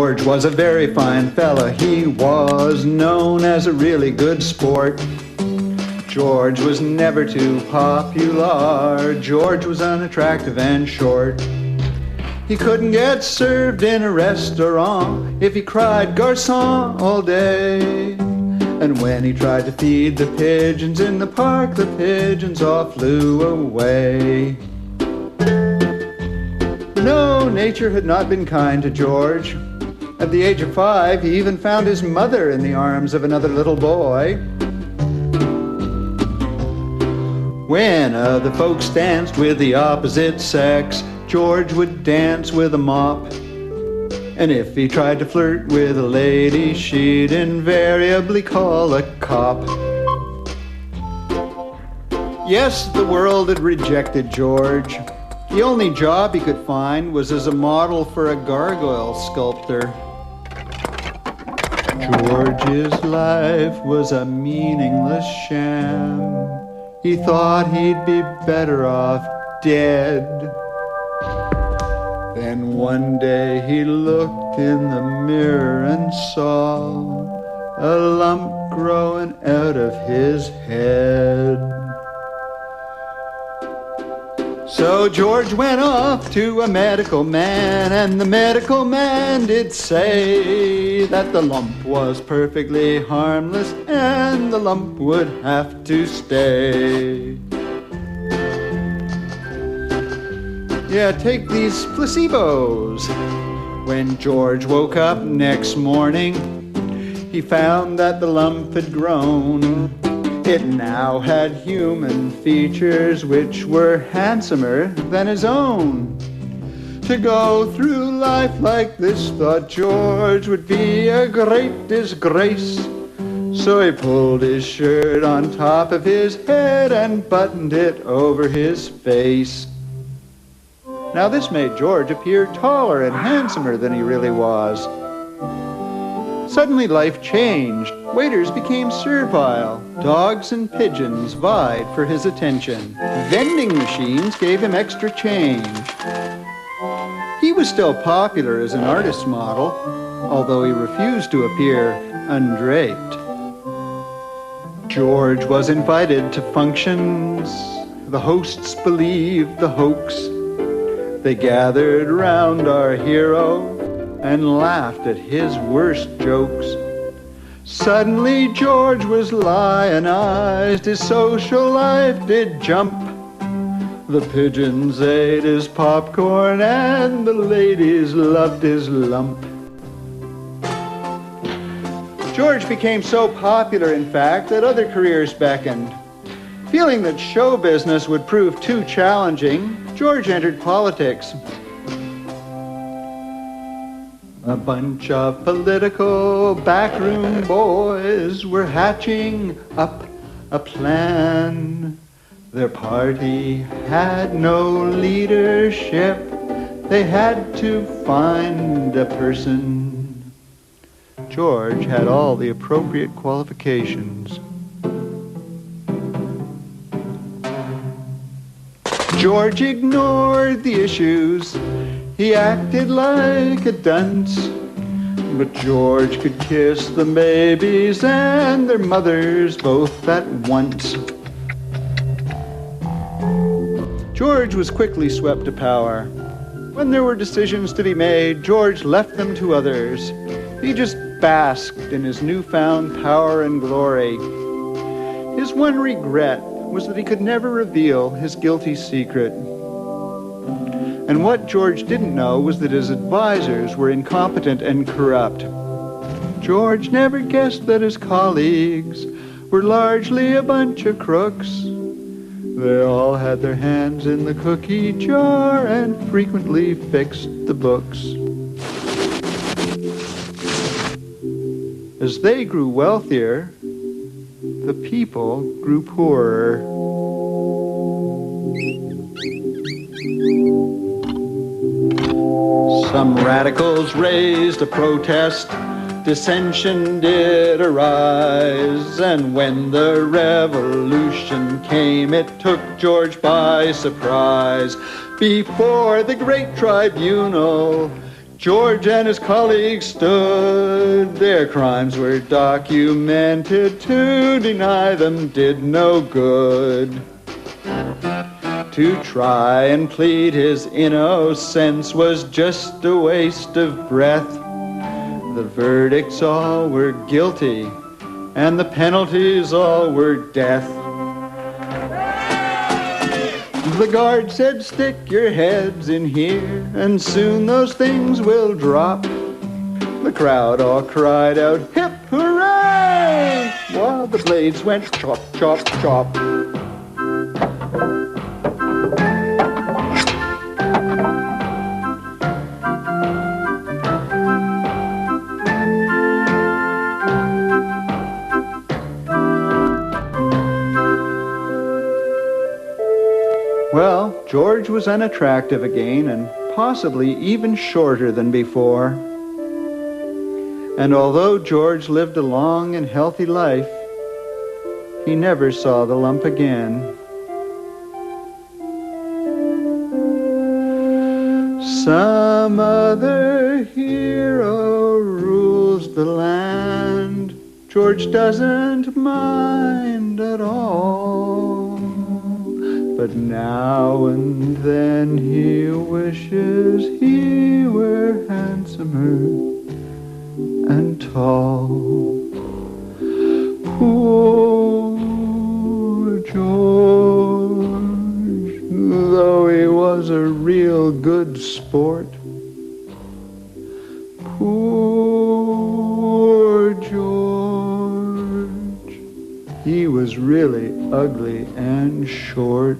George was a very fine fella. He was known as a really good sport. George was never too popular. George was unattractive and short. He couldn't get served in a restaurant if he cried garçon all day. And when he tried to feed the pigeons in the park, the pigeons all flew away. No, nature had not been kind to George. At the age of 5, he even found his mother in the arms of another little boy. When other folks danced with the opposite sex, George would dance with a mop. And if he tried to flirt with a lady, she'd invariably call a cop. Yes, the world had rejected George. The only job he could find was as a model for a gargoyle sculptor. George's life was a meaningless sham. He thought he'd be better off dead. Then one day he looked in the mirror and saw a lump growing out of his head. So George went off to a medical man, and the medical man did say that the lump was perfectly harmless and the lump would have to stay. Yeah, take these placebos. When George woke up next morning, he found that the lump had grown. It now had human features which were handsomer than his own. To go through life like this, thought George, would be a great disgrace. So he pulled his shirt on top of his head and buttoned it over his face. Now this made George appear taller and handsomer than he really was. Suddenly life changed. Waiters became servile. Dogs and pigeons vied for his attention. Vending machines gave him extra change. He was still popular as an artist's model, although he refused to appear undraped. George was invited to functions. The hosts believed the hoax. They gathered round our hero and laughed at his worst jokes. Suddenly George was lionized, his social life did jump. The pigeons ate his popcorn and the ladies loved his lump. George became so popular, in fact, that other careers beckoned. Feeling that show business would prove too challenging, George entered politics. A bunch of political backroom boys were hatching up a plan. Their party had no leadership. They had to find a person. George had all the appropriate qualifications. George ignored the issues. He acted like a dunce. But George could kiss the babies and their mothers both at once. George was quickly swept to power. When there were decisions to be made, George left them to others. He just basked in his newfound power and glory. His one regret was that he could never reveal his guilty secret. And what George didn't know was that his advisors were incompetent and corrupt. George never guessed that his colleagues were largely a bunch of crooks. They all had their hands in the cookie jar and frequently fixed the books. As they grew wealthier, the people grew poorer. Some radicals raised a protest, dissension did arise, and when the revolution came, it took George by surprise. Before the great tribunal, George and his colleagues stood. Their crimes were documented. To deny them did no good. To try and plead his innocence was just a waste of breath. The verdicts all were guilty, and the penalties all were death. The guard said, "Stick your heads in here, and soon those things will drop." The crowd all cried out, "Hip hooray!" while the blades went chop, chop, chop. Well, George was unattractive again, and possibly even shorter than before. And although George lived a long and healthy life, he never saw the lump again. Some other hero rules the land. George doesn't mind at all. But now and then he wishes he were handsomer and tall. Poor George, though he was a real good sport. Poor George, he was really ugly and short.